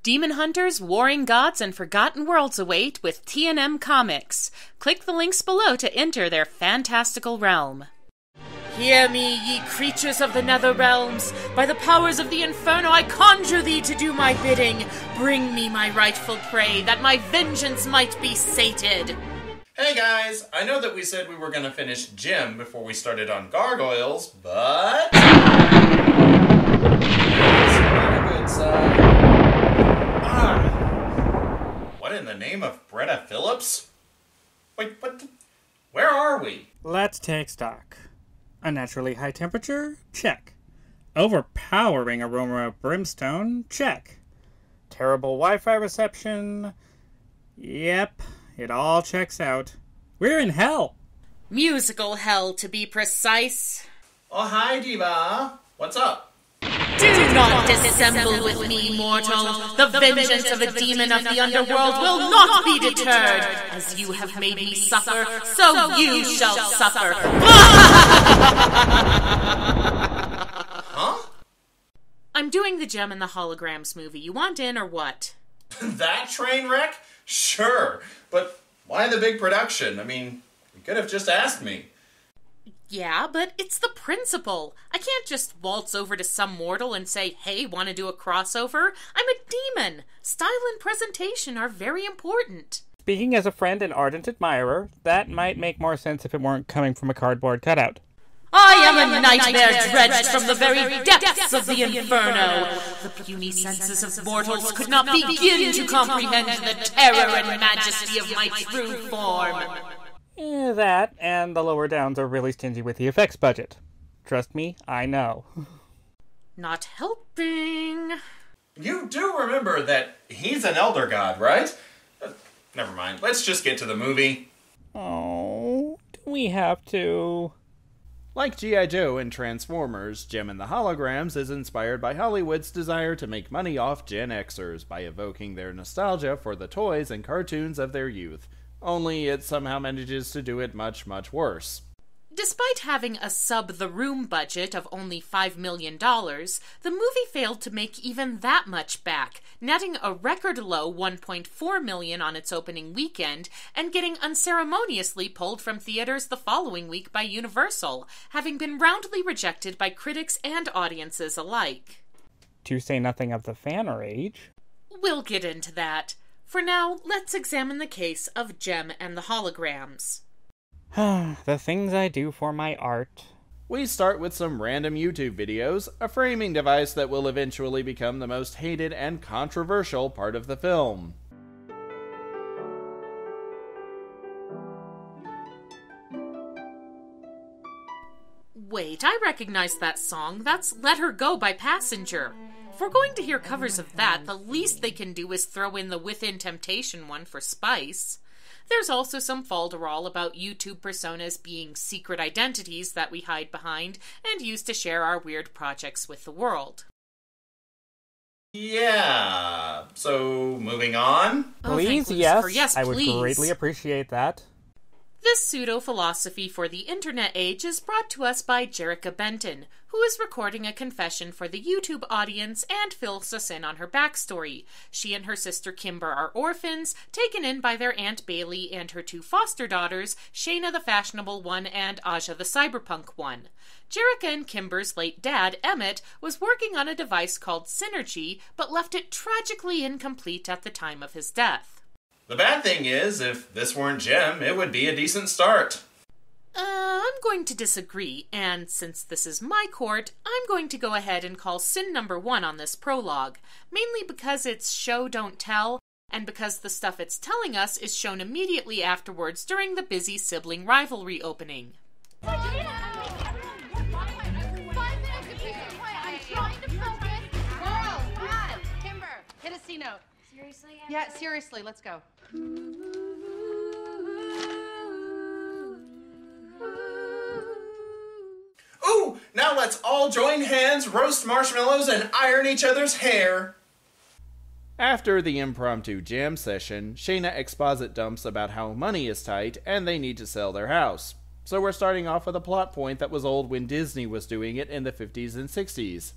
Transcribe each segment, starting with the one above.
Demon hunters, warring gods, and forgotten worlds await with T&M Comics. Click the links below to enter their fantastical realm. Hear me, ye creatures of the nether realms. By the powers of the inferno I conjure thee to do my bidding. Bring me my rightful prey, that my vengeance might be sated. Hey guys, I know that we said we were going to finish Gem before we started on Gargoyles, but... It's not a good sign. What in the name of Bretta Phillips? Wait, where are we? Let's take stock. Unnaturally high temperature? Check. Overpowering aroma of brimstone? Check. Terrible Wi-Fi reception? Yep, it all checks out. We're in hell! Musical hell, to be precise. Oh, hi, Diva. What's up? Do not dissemble with me, mortal. The vengeance of a demon of the underworld will not be deterred. As you have made me suffer, so you shall suffer. Huh? I'm doing the Gem and the Holograms movie. You want in or what? That train wreck? Sure, but why the big production? I mean, you could have just asked me. Yeah, but it's the principle. I can't just waltz over to some mortal and say, hey, want to do a crossover? I'm a demon. Style and presentation are very important. Speaking as a friend and ardent admirer, that might make more sense if it weren't coming from a cardboard cutout. I am a nightmare dredged from the very depths of the inferno. The puny senses of mortals could not begin to comprehend the terror and majesty of my true form. That, and the lower downs are really stingy with the effects budget. Trust me, I know. Not helping. You do remember that he's an elder god, right? Never mind, let's just get to the movie. Oh, do we have to? Like G.I. Joe and Transformers, Gem and the Holograms is inspired by Hollywood's desire to make money off Gen Xers by evoking their nostalgia for the toys and cartoons of their youth. Only it somehow manages to do it much, much worse. Despite having a sub-The Room budget of only $5 million, the movie failed to make even that much back, netting a record low $1.4 million on its opening weekend, and getting unceremoniously pulled from theaters the following week by Universal, having been roundly rejected by critics and audiences alike. To say nothing of the fan rage. We'll get into that. For now, let's examine the case of Gem and the Holograms. The things I do for my art. We start with some random YouTube videos, a framing device that will eventually become the most hated and controversial part of the film. Wait, I recognize that song. That's Let Her Go by Passenger. If we're going to hear covers of that, the least they can do is throw in the Within Temptation one for spice. There's also some falderall about YouTube personas being secret identities that we hide behind and use to share our weird projects with the world. Yeah, so moving on? Please, yes, I would please. greatly appreciate that. This pseudo-philosophy for the internet age is brought to us by Jerica Benton, who is recording a confession for the YouTube audience and fills us in on her backstory. She and her sister Kimber are orphans, taken in by their Aunt Bailey and her two foster daughters, Shayna the fashionable one and Aja the cyberpunk one. Jerica and Kimber's late dad, Emmett, was working on a device called Synergy, but left it tragically incomplete at the time of his death. The bad thing is, if this weren't Gem, it would be a decent start. I'm going to disagree, and since this is my court, I'm going to go ahead and call sin number 1 on this prologue, mainly because it's show don't tell, and because the stuff it's telling us is shown immediately afterwards during the busy sibling rivalry opening. Kimber, hit a C note. Seriously? Yeah, seriously, let's go. Ooh, now let's all join hands, roast marshmallows, and iron each other's hair. After the impromptu jam session, Shayna exposit dumps about how money is tight and they need to sell their house. So we're starting off with a plot point that was old when Disney was doing it in the 50s and 60s.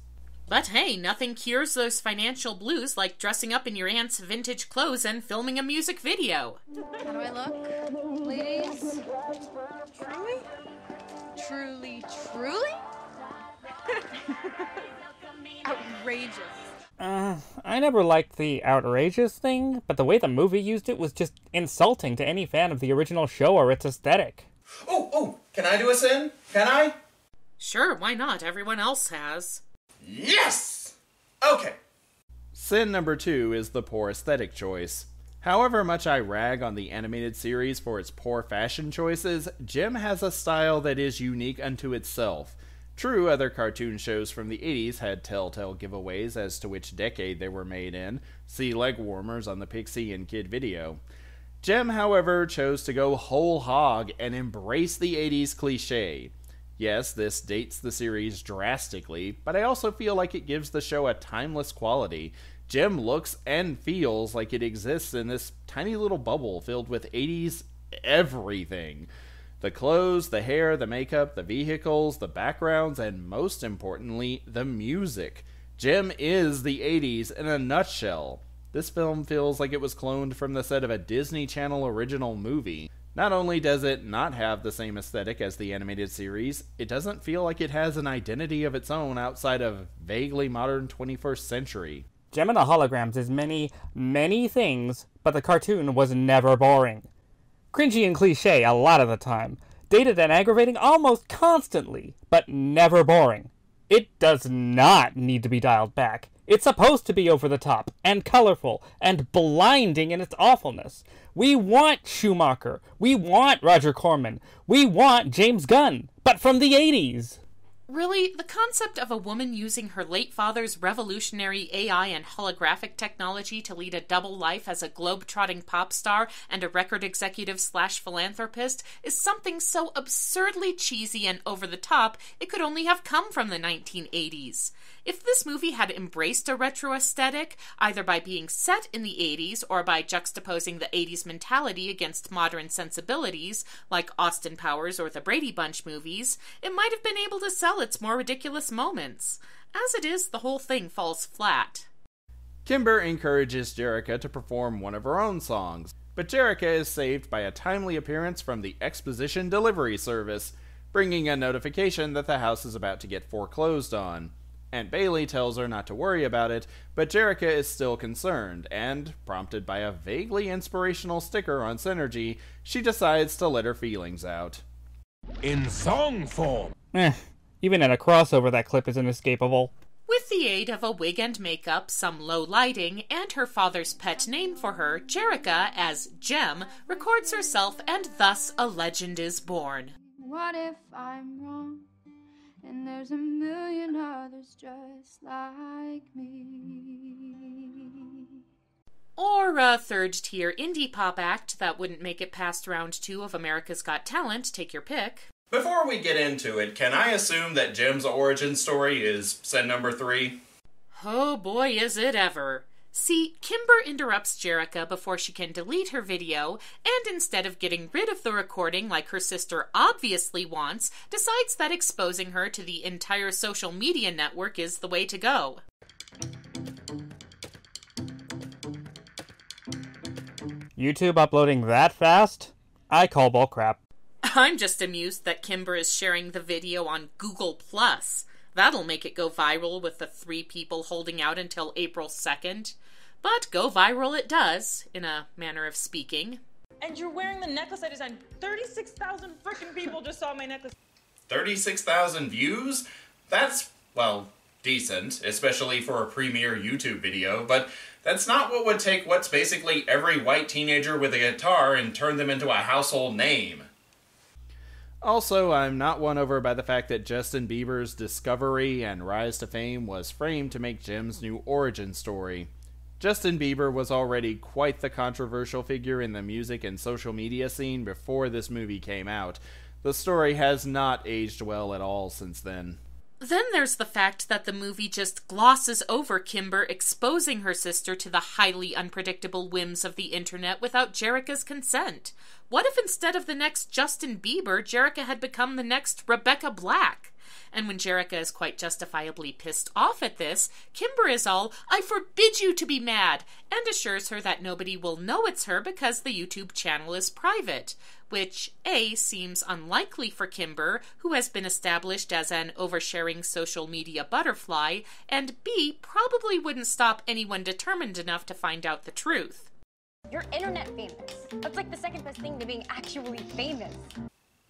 But hey, nothing cures those financial blues like dressing up in your aunt's vintage clothes and filming a music video. How do I look, ladies? Truly? Truly, truly? Outrageous. I never liked the outrageous thing, but the way the movie used it was just insulting to any fan of the original show or its aesthetic. Oh, can I do a sin? Can I? Sure, why not? Everyone else has. Yes! Okay. Sin number 2 is the poor aesthetic choice. However much I rag on the animated series for its poor fashion choices, Jim has a style that is unique unto itself. True, other cartoon shows from the 80s had telltale giveaways as to which decade they were made in. See leg warmers on the Pixie and Kid video. Jim, however, chose to go whole hog and embrace the 80s cliché. Yes, this dates the series drastically, but I also feel like it gives the show a timeless quality. Jim looks and feels like it exists in this tiny little bubble filled with 80s everything. The clothes, the hair, the makeup, the vehicles, the backgrounds, and most importantly, the music. Jim is the 80s in a nutshell. This film feels like it was cloned from the set of a Disney Channel original movie. Not only does it not have the same aesthetic as the animated series, it doesn't feel like it has an identity of its own outside of vaguely modern 21st century. Jem and the Holograms is many, many things, but the cartoon was never boring. Cringy and cliche a lot of the time, dated and aggravating almost constantly, but never boring. It does not need to be dialed back. It's supposed to be over the top, and colorful, and blinding in its awfulness. We want Schumacher. We want Roger Corman. We want James Gunn, but from the 80s. Really, the concept of a woman using her late father's revolutionary AI and holographic technology to lead a double life as a globe-trotting pop star and a record executive/philanthropist is something so absurdly cheesy and over the top it could only have come from the 1980s. If this movie had embraced a retro aesthetic, either by being set in the 80s or by juxtaposing the 80s mentality against modern sensibilities, like Austin Powers or the Brady Bunch movies, it might have been able to sell its more ridiculous moments. As it is, the whole thing falls flat. Kimber encourages Jerrica to perform one of her own songs, but Jerrica is saved by a timely appearance from the exposition delivery service, bringing a notification that the house is about to get foreclosed on. Aunt Bailey tells her not to worry about it, but Jerrica is still concerned, and, prompted by a vaguely inspirational sticker on Synergy, she decides to let her feelings out. In song form. Even in a crossover, that clip is inescapable. With the aid of a wig and makeup, some low lighting, and her father's pet name for her, Jerrica, as Jem, records herself, and thus a legend is born. What if I'm wrong? And there's a million others just like me. Or a third-tier indie pop act that wouldn't make it past round 2 of America's Got Talent, take your pick. Before we get into it, can I assume that Jim's origin story is sin number 3? Oh boy, is it ever. See, Kimber interrupts Jerrica before she can delete her video, and instead of getting rid of the recording like her sister obviously wants, decides that exposing her to the entire social media network is the way to go. YouTube uploading that fast? I call bullcrap. I'm just amused that Kimber is sharing the video on Google+. That'll make it go viral with the 3 people holding out until April 2nd. But go viral it does, in a manner of speaking. And you're wearing the necklace I designed. 36,000 freaking people just saw my necklace. 36,000 views? That's, well, decent, especially for a premiere YouTube video, but that's not what would take what's basically every white teenager with a guitar and turn them into a household name. Also, I'm not won over by the fact that Justin Bieber's discovery and rise to fame was framed to make Jim's new origin story. Justin Bieber was already quite the controversial figure in the music and social media scene before this movie came out. The story has not aged well at all since then. Then there's the fact that the movie just glosses over Kimber exposing her sister to the highly unpredictable whims of the internet without Jerrica's consent. What if instead of the next Justin Bieber, Jerrica had become the next Rebecca Black? And when Jerrica is quite justifiably pissed off at this, Kimber is all, "I forbid you to be mad," and assures her that nobody will know it's her because the YouTube channel is private, which A, seems unlikely for Kimber, who has been established as an oversharing social media butterfly, and B, probably wouldn't stop anyone determined enough to find out the truth. You're internet famous. That's like the second best thing to being actually famous.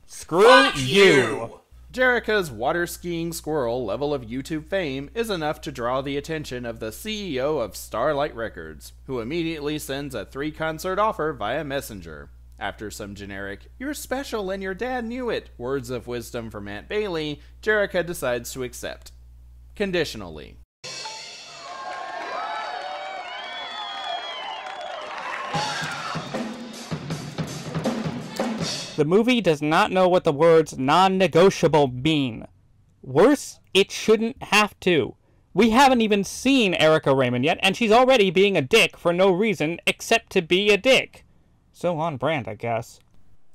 Screw you! Jerrica's water skiing squirrel level of YouTube fame is enough to draw the attention of the CEO of Starlight Records, who immediately sends a 3-concert offer via Messenger. After some generic, "You're special and your dad knew it" words of wisdom from Aunt Bailey, Jerrica decides to accept. Conditionally. The movie does not know what the words non-negotiable mean. Worse, it shouldn't have to. We haven't even seen Erica Raymond yet, and she's already being a dick for no reason except to be a dick. So on brand, I guess.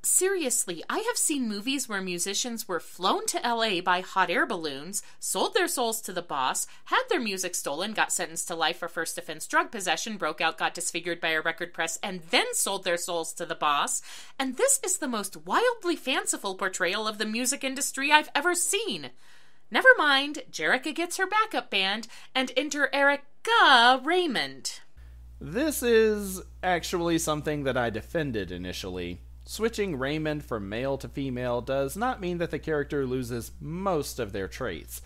Seriously, I have seen movies where musicians were flown to LA by hot air balloons, sold their souls to the boss, had their music stolen, got sentenced to life for first offense drug possession, broke out, got disfigured by a record press, and then sold their souls to the boss. And this is the most wildly fanciful portrayal of the music industry I've ever seen. Never mind, Jerrica gets her backup band, and enter Erica Raymond. This is actually something that I defended initially. Switching Raymond from male to female does not mean that the character loses most of their traits.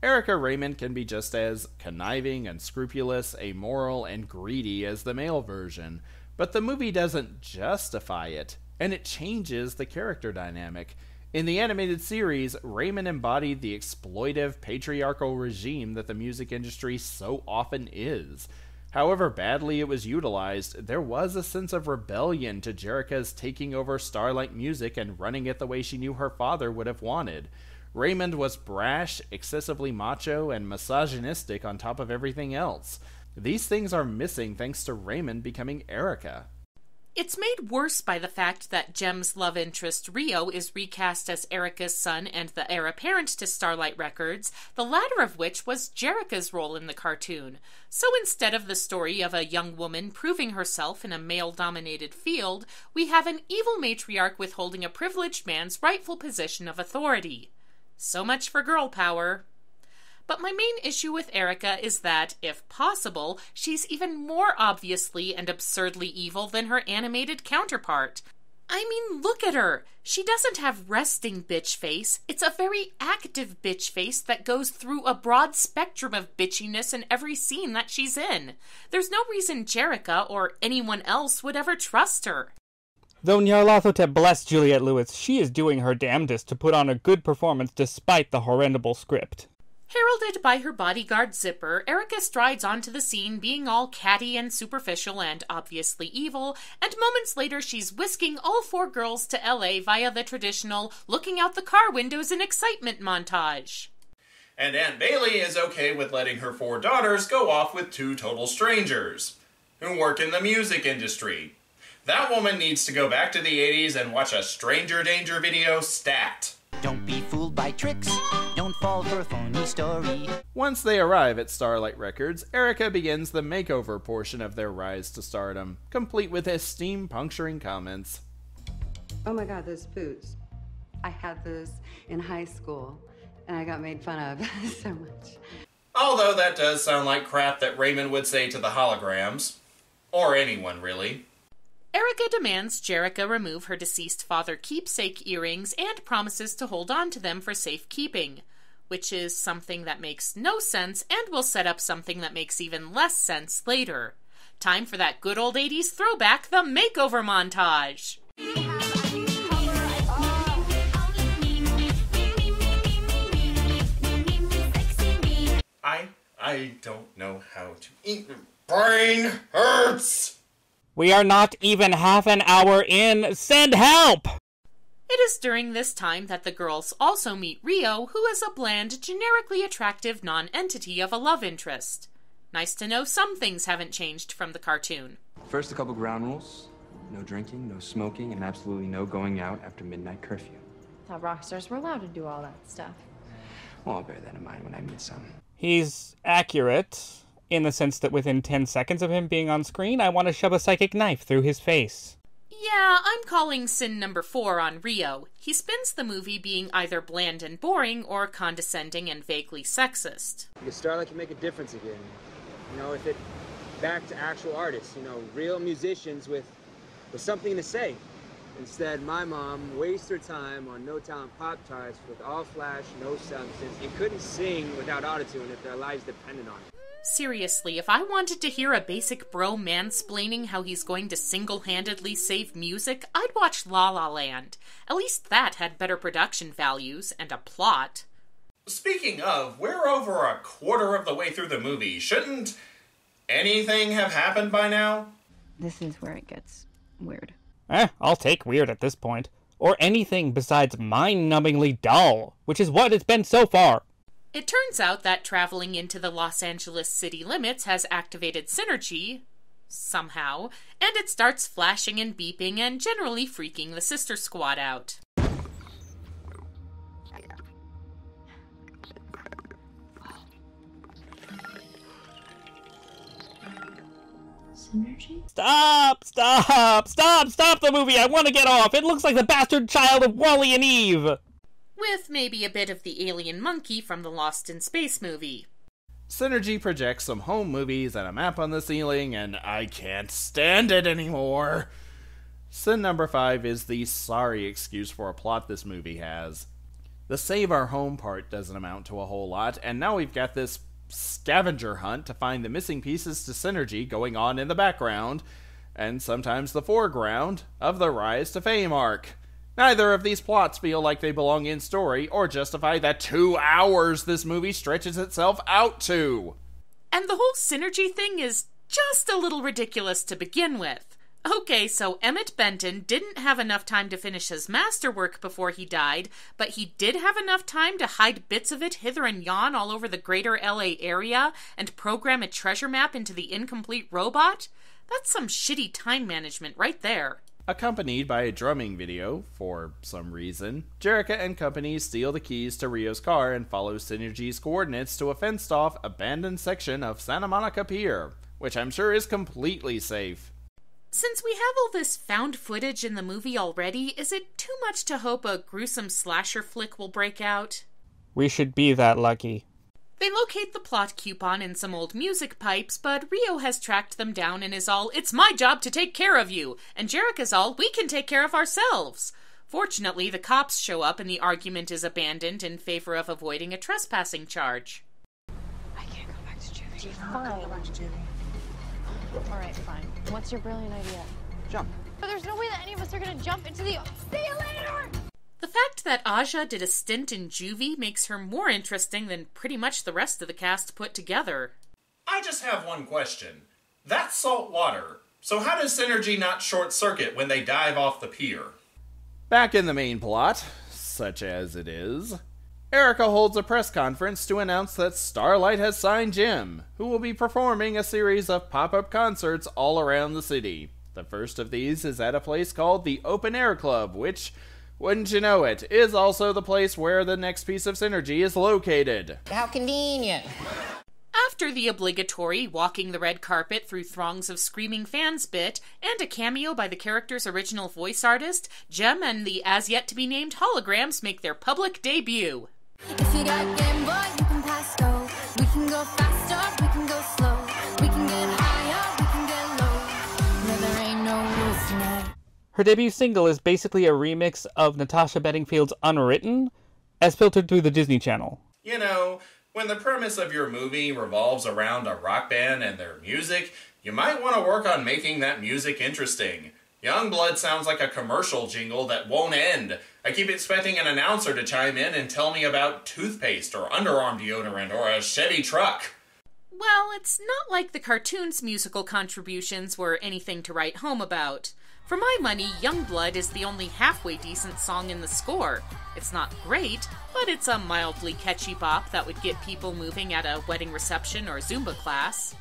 Erica Raymond can be just as conniving, unscrupulous, amoral, and greedy as the male version, but the movie doesn't justify it, and it changes the character dynamic. In the animated series, Raymond embodied the exploitive, patriarchal regime that the music industry so often is. However badly it was utilized, there was a sense of rebellion to Jerrica's taking over Starlight Music and running it the way she knew her father would have wanted. Raymond was brash, excessively macho, and misogynistic on top of everything else. These things are missing thanks to Raymond becoming Erica. It's made worse by the fact that Jem's love interest, Rio, is recast as Erica's son and the heir apparent to Starlight Records, the latter of which was Jerrica's role in the cartoon. So instead of the story of a young woman proving herself in a male-dominated field, we have an evil matriarch withholding a privileged man's rightful position of authority. So much for girl power. But my main issue with Erica is that, if possible, she's even more obviously and absurdly evil than her animated counterpart. I mean, look at her! She doesn't have resting bitch face. It's a very active bitch face that goes through a broad spectrum of bitchiness in every scene that she's in. There's no reason Jerrica or anyone else would ever trust her. Though Nyarlathotep bless Juliette Lewis, she is doing her damnedest to put on a good performance despite the horrendable script. Heralded by her bodyguard Zipper, Erica strides onto the scene being all catty and superficial and obviously evil, and moments later she's whisking all 4 girls to LA via the traditional looking out the car windows in excitement montage. And Aunt Bailey is okay with letting her 4 daughters go off with 2 total strangers who work in the music industry. That woman needs to go back to the 80s and watch a stranger danger video stat. Don't be fooled by tricks, don't fall for a phony story. Once they arrive at Starlight Records, Erica begins the makeover portion of their rise to stardom, complete with esteem-puncturing comments. Oh my god, those boots. I had those in high school, and I got made fun of so much. Although that does sound like crap that Raymond would say to the Holograms. Or anyone, really. Erica demands Jerrica remove her deceased father keepsake earrings and promises to hold on to them for safekeeping, which is something that makes no sense and will set up something that makes even less sense later. Time for that good old 80s throwback, the makeover montage! I don't know how to eat. Brain hurts! We are not even half an hour in. Send help! It is during this time that the girls also meet Rio, who is a bland, generically attractive non-entity of a love interest. Nice to know some things haven't changed from the cartoon. First, a couple ground rules. No drinking, no smoking, and absolutely no going out after midnight curfew. I thought rock stars were allowed to do all that stuff. Well, I'll bear that in mind when I meet some. He's accurate, in the sense that within 10 seconds of him being on screen, I want to shove a psychic knife through his face. Yeah, I'm calling sin number 4 on Rio. He spins the movie being either bland and boring or condescending and vaguely sexist. Because Starlight can make a difference again. You know, if it back to actual artists, you know, real musicians with something to say. Instead, my mom wastes her time on no-talent pop-tarts with all flash, no substance, and couldn't sing without autotune if their lives depended on it. Seriously, if I wanted to hear a basic bro mansplaining how he's going to single-handedly save music, I'd watch La La Land. At least that had better production values and a plot. Speaking of, we're over a quarter of the way through the movie. Shouldn't anything have happened by now? This is where it gets weird. I'll take weird at this point. Or anything besides mind-numbingly dull, which is what it's been so far. It turns out that traveling into the Los Angeles city limits has activated synergy, somehow, and it starts flashing and beeping and generally freaking the sister squad out. Synergy? Stop the movie! I want to get off! It looks like the bastard child of Wall-E and Eve! With maybe a bit of the alien monkey from the Lost in Space movie. Synergy projects some home movies and a map on the ceiling, and I can't stand it anymore. Sin number 5 is the sorry excuse for a plot this movie has. The save our home part doesn't amount to a whole lot, and now we've got this scavenger hunt to find the missing pieces to Synergy going on in the background, and sometimes the foreground, of the Rise to Fame arc. Neither of these plots feel like they belong in story or justify the 2 hours this movie stretches itself out to. And the whole synergy thing is just a little ridiculous to begin with. Okay, so Emmett Benton didn't have enough time to finish his masterwork before he died, but he did have enough time to hide bits of it hither and yon all over the greater LA area and program a treasure map into the incomplete robot? That's some shitty time management right there. Accompanied by a drumming video, for some reason, Jerrica and company steal the keys to Rio's car and follow Synergy's coordinates to a fenced-off, abandoned section of Santa Monica Pier, which I'm sure is completely safe. Since we have all this found footage in the movie already, is it too much to hope a gruesome slasher flick will break out? We should be that lucky. They locate the plot coupon in some old music pipes, but Rio has tracked them down and is all, "It's my job to take care of you," and Jerrica's all, "We can take care of ourselves." Fortunately, the cops show up and the argument is abandoned in favor of avoiding a trespassing charge. I can't go back to Juvie. Fine. Go back to Juvie. Alright, fine. What's your brilliant idea? Jump. But there's no way that any of us are gonna jump into the... See you later! The fact that Aja did a stint in Juvie makes her more interesting than pretty much the rest of the cast put together. I just have one question. That's salt water, so how does Synergy not short-circuit when they dive off the pier? Back in the main plot, such as it is, Erica holds a press conference to announce that Starlight has signed Jim, who will be performing a series of pop-up concerts all around the city. The first of these is at a place called the Open Air Club, which, wouldn't you know it, is also the place where the next piece of Synergy is located. How convenient. After the obligatory walking the red carpet through throngs of screaming fans bit, and a cameo by the character's original voice artist, Jem and the as-yet-to-be-named Holograms make their public debut. If you got Game Boy, you can pass go. We can go faster, we can go slow. We can get higher, we can get low. No, there ain't no rules tonight. Her debut single is basically a remix of Natasha Bedingfield's Unwritten, as filtered through the Disney Channel. You know, when the premise of your movie revolves around a rock band and their music, you might want to work on making that music interesting. Youngblood sounds like a commercial jingle that won't end. I keep expecting an announcer to chime in and tell me about toothpaste or underarm deodorant or a Chevy truck. Well, it's not like the cartoon's musical contributions were anything to write home about. For my money, Youngblood is the only halfway decent song in the score. It's not great, but it's a mildly catchy bop that would get people moving at a wedding reception or Zumba class.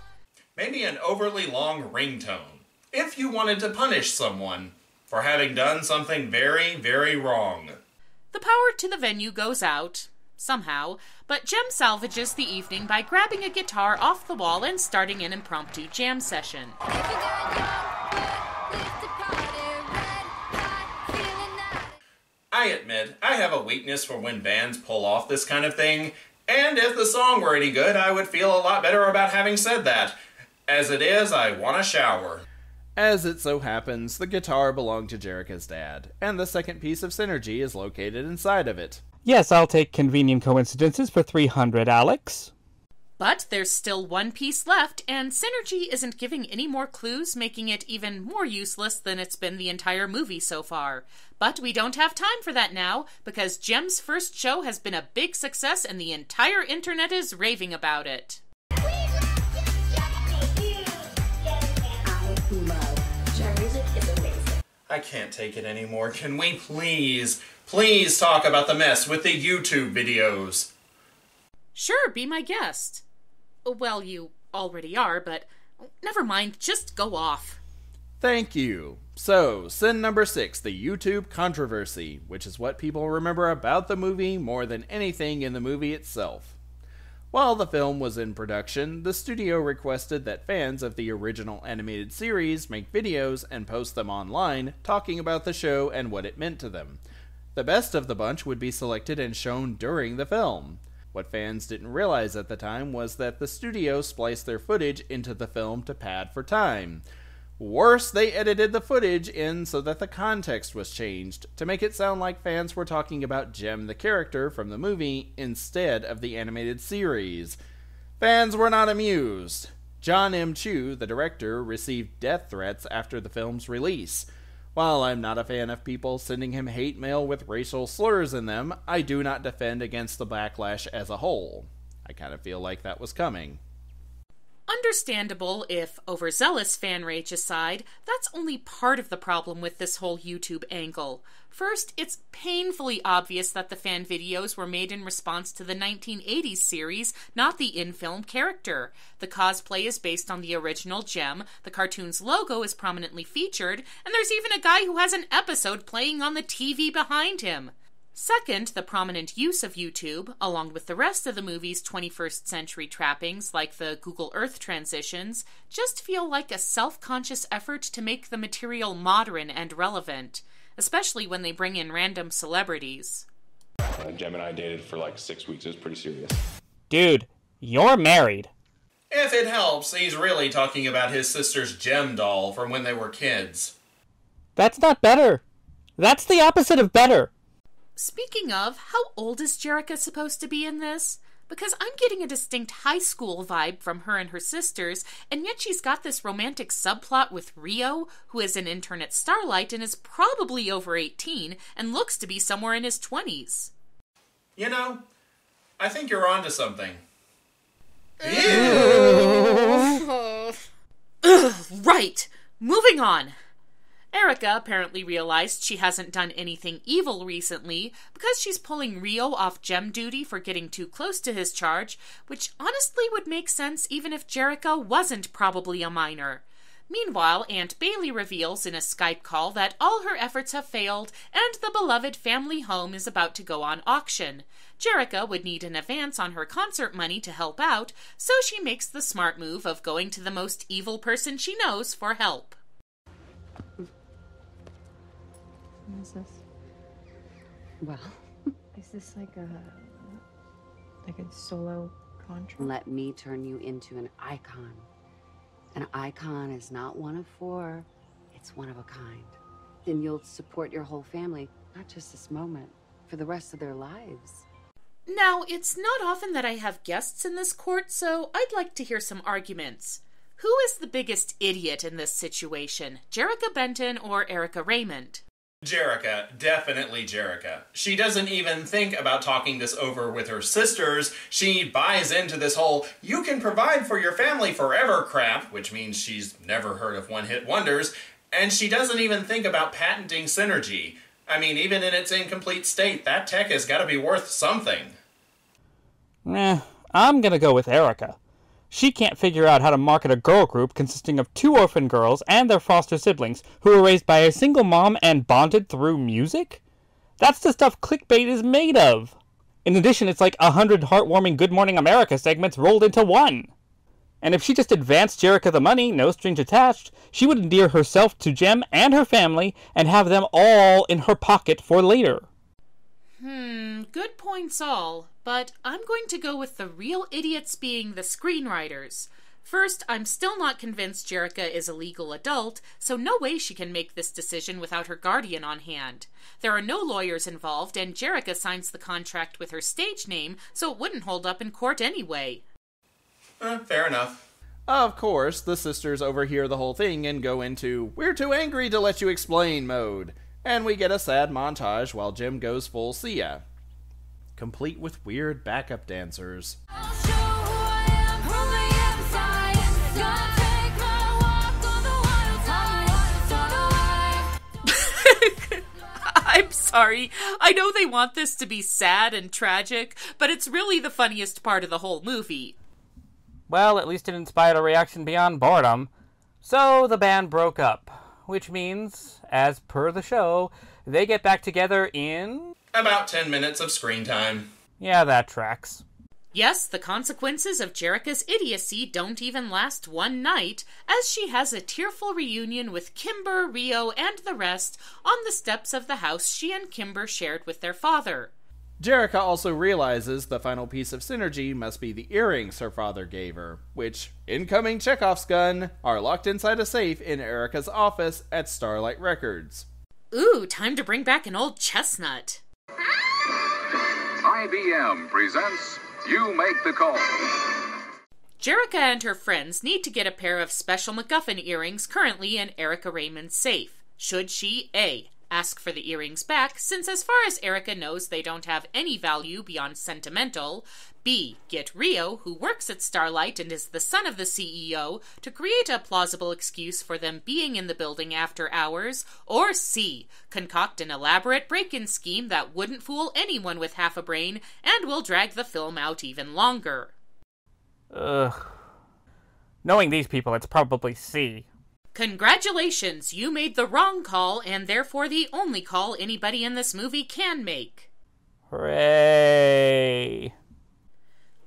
Maybe an overly long ringtone, if you wanted to punish someone for having done something very, very wrong. The power to the venue goes out. somehow, but Jem salvages the evening by grabbing a guitar off the wall and starting an impromptu jam session. I admit, I have a weakness for when bands pull off this kind of thing, and if the song were any good, I would feel a lot better about having said that. As it is, I want a shower. As it so happens, the guitar belonged to Jerica's dad, and the second piece of Synergy is located inside of it. Yes, I'll take convenient coincidences for 300, Alex. But there's still one piece left, and Synergy isn't giving any more clues, making it even more useless than it's been the entire movie so far. But we don't have time for that now, because Jem's first show has been a big success and the entire internet is raving about it. I can't take it anymore. Can we please talk about the mess with the YouTube videos? Sure, be my guest. Well, you already are, but never mind, just go off. Thank you. So, sin number 6, the YouTube controversy, which is what people remember about the movie more than anything in the movie itself. While the film was in production, the studio requested that fans of the original animated series make videos and post them online, talking about the show and what it meant to them. The best of the bunch would be selected and shown during the film. What fans didn't realize at the time was that the studio spliced their footage into the film to pad for time. Worse, they edited the footage in so that the context was changed, to make it sound like fans were talking about Jem the character from the movie instead of the animated series. Fans were not amused. John M. Chu, the director, received death threats after the film's release. While I'm not a fan of people sending him hate mail with racial slurs in them, I do not defend against the backlash as a whole. I kind of feel like that was coming. Understandable if overzealous fan rage aside, that's only part of the problem with this whole YouTube angle. First, it's painfully obvious that the fan videos were made in response to the 1980s series, not the in-film character. The cosplay is based on the original Jem, the cartoon's logo is prominently featured, and there's even a guy who has an episode playing on the TV behind him. Second, the prominent use of YouTube, along with the rest of the movie's 21st century trappings like the Google Earth transitions, just feel like a self-conscious effort to make the material modern and relevant, especially when they bring in random celebrities. Jem and I dated for like 6 weeks. It was pretty serious. Dude, you're married. If it helps, he's really talking about his sister's Jem doll from when they were kids. That's not better. That's the opposite of better. Speaking of, how old is Jerica supposed to be in this? Because I'm getting a distinct high school vibe from her and her sisters, and yet she's got this romantic subplot with Rio, who is an internet starlight and is probably over 18, and looks to be somewhere in his 20s. You know, I think you're onto something. Ew. Ugh, right! Moving on! Erica apparently realized she hasn't done anything evil recently because she's pulling Rio off Jem duty for getting too close to his charge, which honestly would make sense even if Jerica wasn't probably a minor. Meanwhile, Aunt Bailey reveals in a Skype call that all her efforts have failed and the beloved family home is about to go on auction. Jerica would need an advance on her concert money to help out, so she makes the smart move of going to the most evil person she knows for help. What is this? Well, Is this like a solo contract? let me turn you into an icon. An icon is not one of four, it's one of a kind. Then you'll support your whole family, not just this moment, for the rest of their lives. Now, it's not often that I have guests in this court, so I'd like to hear some arguments. Who is the biggest idiot in this situation, Jerica Benton or Erica Raymond? Jerica, definitely Jerica. She doesn't even think about talking this over with her sisters. She buys into this whole, you can provide for your family forever crap, which means she's never heard of one-hit wonders, and she doesn't even think about patenting Synergy. I mean, even in its incomplete state, that tech has got to be worth something. I'm gonna go with Erica. She can't figure out how to market a girl group consisting of 2 orphan girls and their foster siblings who were raised by a single mom and bonded through music? That's the stuff clickbait is made of. In addition, it's like 100 heartwarming Good Morning America segments rolled into one. And if she just advanced Jerrica the money, no strings attached, she would endear herself to Jem and her family and have them all in her pocket for later. Good points all, but I'm going to go with the real idiots being the screenwriters. First, I'm still not convinced Jerrica is a legal adult, so no way she can make this decision without her guardian on hand. There are no lawyers involved, and Jerrica signs the contract with her stage name, so it wouldn't hold up in court anyway. Fair enough. Of course, the sisters overhear the whole thing and go into "we're too angry to let you explain" mode, and we get a sad montage while Jem goes full Sia, complete with weird backup dancers. I'm sorry. I know they want this to be sad and tragic, but it's really the funniest part of the whole movie. Well, at least it inspired a reaction beyond boredom. So the band broke up, which means, as per the show, they get back together in... about 10 minutes of screen time. Yeah, that tracks. Yes, the consequences of Jerrica's idiocy don't even last one night, as she has a tearful reunion with Kimber, Rio, and the rest on the steps of the house she and Kimber shared with their father. Jerrica also realizes the final piece of synergy must be the earrings her father gave her, which, incoming Chekhov's gun, are locked inside a safe in Erica's office at Starlight Records. Ooh, time to bring back an old chestnut. IBM presents You Make the Call. Jerrica and her friends need to get a pair of special MacGuffin earrings currently in Erica Raymond's safe. Should she A. ask for the earrings back, since as far as Erica knows they don't have any value beyond sentimental, B. get Rio, who works at Starlight and is the son of the CEO, to create a plausible excuse for them being in the building after hours, or C. concoct an elaborate break-in scheme that wouldn't fool anyone with half a brain and will drag the film out even longer. Ugh. Knowing these people, it's probably C. Congratulations, you made the wrong call, and therefore the only call anybody in this movie can make. Hooray!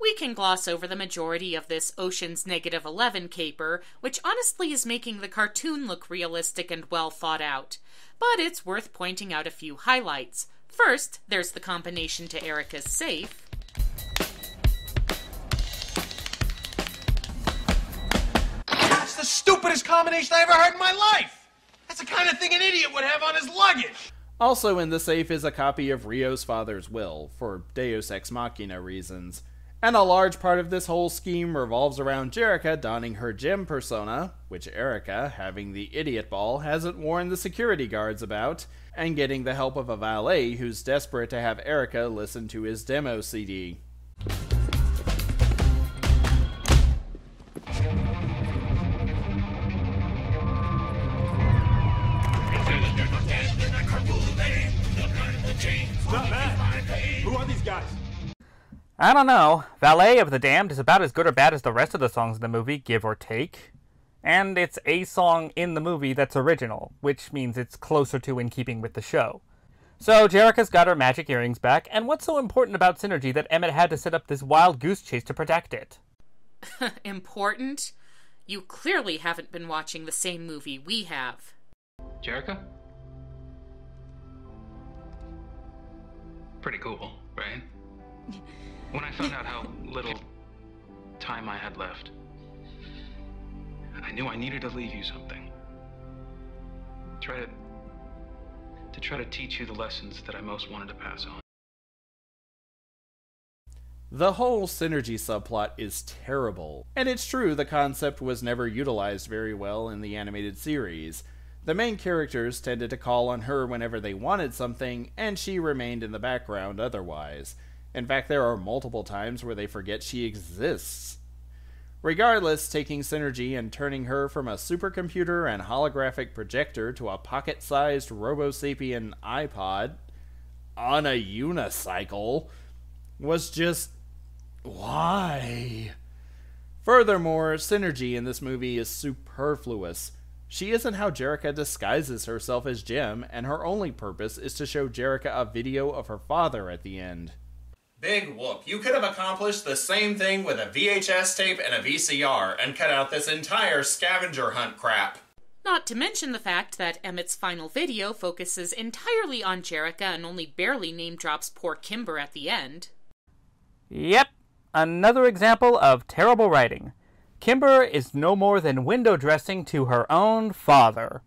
We can gloss over the majority of this Ocean's -11 caper, which honestly is making the cartoon look realistic and well thought out. But it's worth pointing out a few highlights. First, there's the combination to Erica's safe. That's the stupidest combination I ever heard in my life! That's the kind of thing an idiot would have on his luggage! Also in the safe is a copy of Rio's father's will, for Deus Ex Machina reasons. And a large part of this whole scheme revolves around Jerrica donning her Jem persona, which Erica, having the idiot ball, hasn't warned the security guards about, and getting the help of a valet who's desperate to have Erica listen to his demo CD. Not bad. Who are these guys? I don't know. Valet of the Damned is about as good or bad as the rest of the songs in the movie, give or take. And it's a song in the movie that's original, which means it's closer to in keeping with the show. So Jerrica's got her magic earrings back, and what's so important about Synergy that Emmett had to set up this wild goose chase to protect it? Important? You clearly haven't been watching the same movie we have. Jerrica? Pretty cool, right? When I found out how little time I had left, I knew I needed to leave you something. Try to teach you the lessons that I most wanted to pass on. The whole Synergy subplot is terrible, and it's true the concept was never utilized very well in the animated series. The main characters tended to call on her whenever they wanted something, and she remained in the background otherwise. In fact, there are multiple times where they forget she exists. Regardless, taking Synergy and turning her from a supercomputer and holographic projector to a pocket-sized Robo-Sapien iPod on a unicycle was just... why? Furthermore, Synergy in this movie is superfluous. She isn't how Jerrica disguises herself as Jem, and her only purpose is to show Jerrica a video of her father at the end. Big whoop. You could have accomplished the same thing with a VHS tape and a VCR and cut out this entire scavenger hunt crap. Not to mention the fact that Emmett's final video focuses entirely on Jerrica and only barely name drops poor Kimber at the end. Yep, another example of terrible writing. Kimber is no more than window dressing to her own father.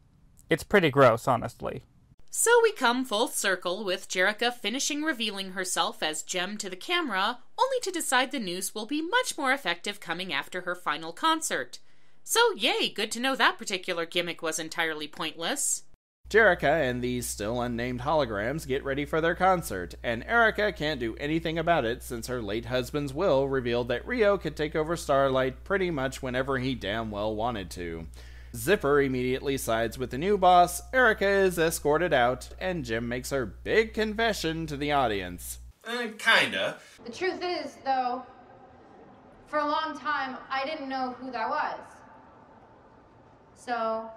It's pretty gross, honestly. So we come full circle with Jerrica finishing revealing herself as Jem to the camera, only to decide the news will be much more effective coming after her final concert. So yay, good to know that particular gimmick was entirely pointless. Jerrica and these still unnamed holograms get ready for their concert, and Erica can't do anything about it since her late husband's will revealed that Rio could take over Starlight pretty much whenever he damn well wanted to. Zipper immediately sides with the new boss, Erica is escorted out, and Jim makes her big confession to the audience. Kinda. The truth is, though, for a long time, I didn't know who that was. So,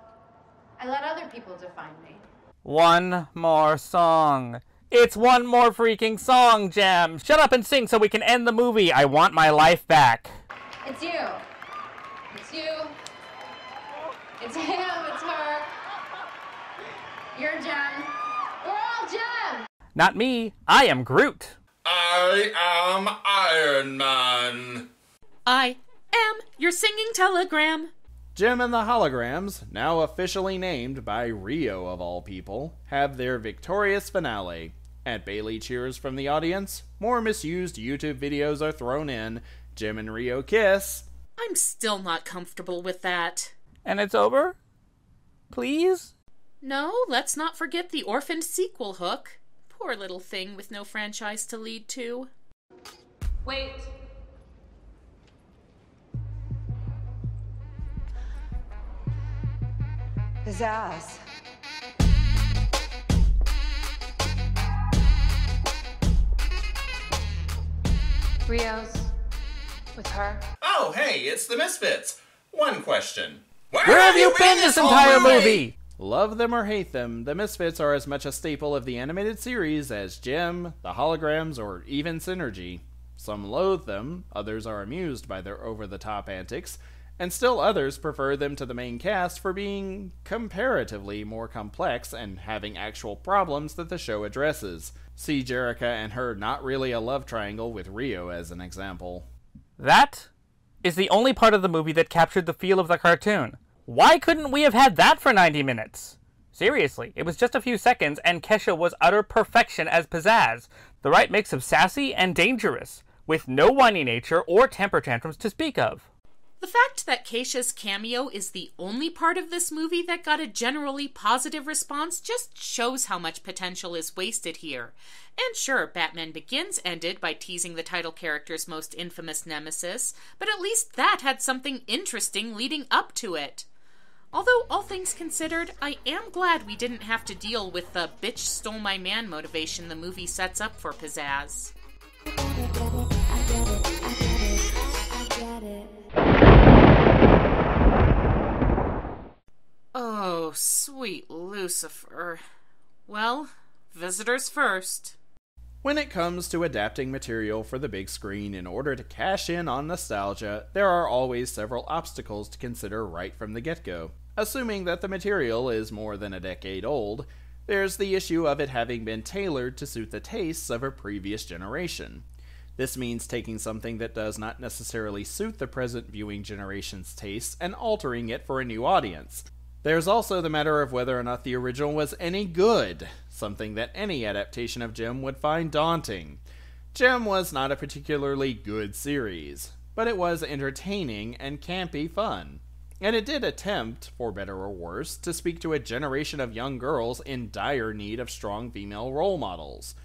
I let other people define me. One more song. It's one more freaking song, Jem. Shut up and sing so we can end the movie. I want my life back. It's you. It's you. It's him. It's her. You're Jem. We're all Jem. Not me. I am Groot. I am Iron Man. I am your singing telegram. Jem and the Holograms, now officially named by Rio of all people, have their victorious finale. At Bailey cheers from the audience, more misused YouTube videos are thrown in, Jem and Rio kiss. I'm still not comfortable with that. And it's over? Please? No, let's not forget the orphaned sequel hook. Poor little thing with no franchise to lead to. Wait. Pizzazz. Rio's with her. Oh, hey, it's the Misfits. One question. Where have you been this entire movie? Love them or hate them, the Misfits are as much a staple of the animated series as Jem, the Holograms, or even Synergy. Some loathe them, others are amused by their over-the-top antics, and still others prefer them to the main cast for being comparatively more complex and having actual problems that the show addresses. See Jerrica and her not really a love triangle with Rio as an example. That is the only part of the movie that captured the feel of the cartoon. Why couldn't we have had that for 90 minutes? Seriously, it was just a few seconds and Kesha was utter perfection as Pizzazz, the right mix of sassy and dangerous, with no whiny nature or temper tantrums to speak of. The fact that Keisha's cameo is the only part of this movie that got a generally positive response just shows how much potential is wasted here. And sure, Batman Begins ended by teasing the title character's most infamous nemesis, but at least that had something interesting leading up to it. Although, all things considered, I am glad we didn't have to deal with the bitch stole my man motivation the movie sets up for Pizzazz. Oh, sweet Lucifer. Well, visitors first. When it comes to adapting material for the big screen in order to cash in on nostalgia, there are always several obstacles to consider right from the get-go. Assuming that the material is more than a decade old, there's the issue of it having been tailored to suit the tastes of a previous generation. This means taking something that does not necessarily suit the present viewing generation's tastes and altering it for a new audience. There's also the matter of whether or not the original was any good, something that any adaptation of Jem would find daunting. Jem was not a particularly good series, but it was entertaining and campy fun. And it did attempt, for better or worse, to speak to a generation of young girls in dire need of strong female role models.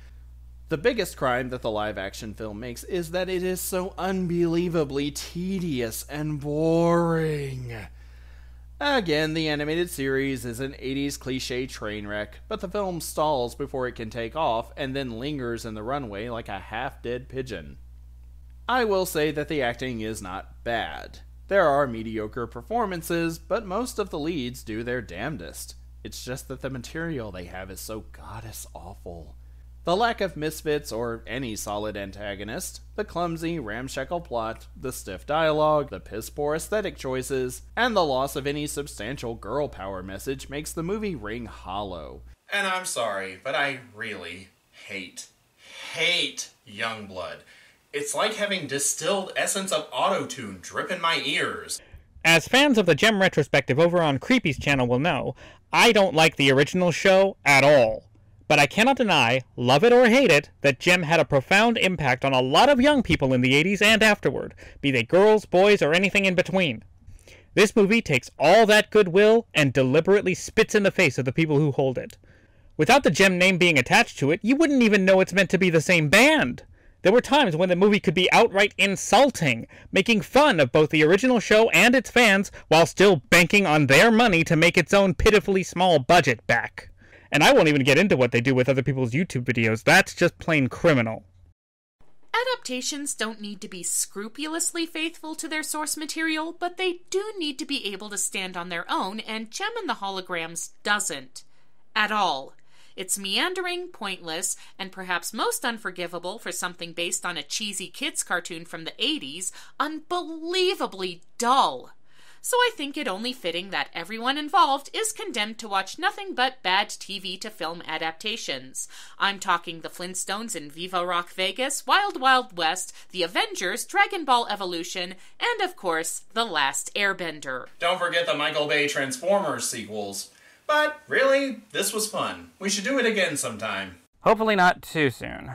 The biggest crime that the live-action film makes is that it is so unbelievably tedious and boring. Again, the animated series is an 80s cliché train wreck, but the film stalls before it can take off and then lingers in the runway like a half-dead pigeon. I will say that the acting is not bad. There are mediocre performances, but most of the leads do their damnedest. It's just that the material they have is so goddess awful. The lack of misfits or any solid antagonist, the clumsy, ramshackle plot, the stiff dialogue, the piss-poor aesthetic choices, and the loss of any substantial girl power message makes the movie ring hollow. And I'm sorry, but I really hate Youngblood. It's like having distilled essence of autotune drip in my ears. As fans of the Gem retrospective over on Creepy's channel will know, I don't like the original show at all. But I cannot deny, love it or hate it, that Gem had a profound impact on a lot of young people in the 80s and afterward, be they girls, boys, or anything in between. This movie takes all that goodwill and deliberately spits in the face of the people who hold it. Without the Gem name being attached to it, you wouldn't even know it's meant to be the same band. There were times when the movie could be outright insulting, making fun of both the original show and its fans, while still banking on their money to make its own pitifully small budget back. And I won't even get into what they do with other people's YouTube videos. That's just plain criminal. Adaptations don't need to be scrupulously faithful to their source material, but they do need to be able to stand on their own, and Gem and the Holograms doesn't. At all. It's meandering, pointless, and perhaps most unforgivable for something based on a cheesy kids cartoon from the 80s, unbelievably dull. So I think it only fitting that everyone involved is condemned to watch nothing but bad TV to film adaptations. I'm talking The Flintstones in Viva Rock Vegas, Wild Wild West, The Avengers, Dragon Ball Evolution, and of course, The Last Airbender. Don't forget the Michael Bay Transformers sequels. But, really, this was fun. We should do it again sometime. Hopefully not too soon.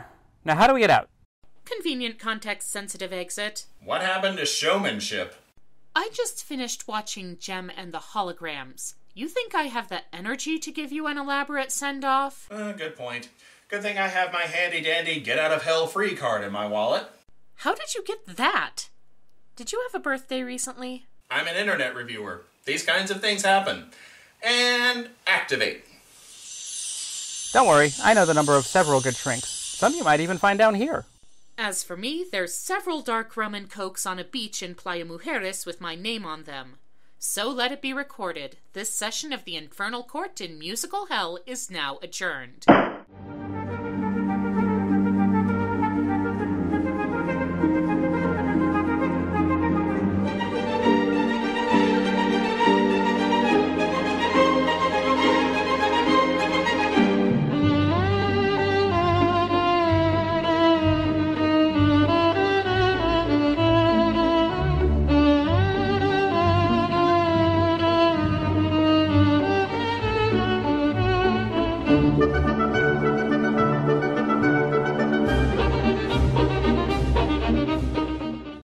Now how do we get out? Convenient context-sensitive exit. What happened to showmanship? I just finished watching Gem and the Holograms. You think I have the energy to give you an elaborate send-off? Good point. Good thing I have my handy-dandy get-out-of-hell-free card in my wallet. How did you get that? Did you have a birthday recently? I'm an internet reviewer. These kinds of things happen. And activate. Don't worry, I know the number of several good shrinks. Some you might even find down here. As for me, there's several dark rum and cokes on a beach in Playa Mujeres with my name on them. So let it be recorded. This session of the Infernal Court in musical hell is now adjourned.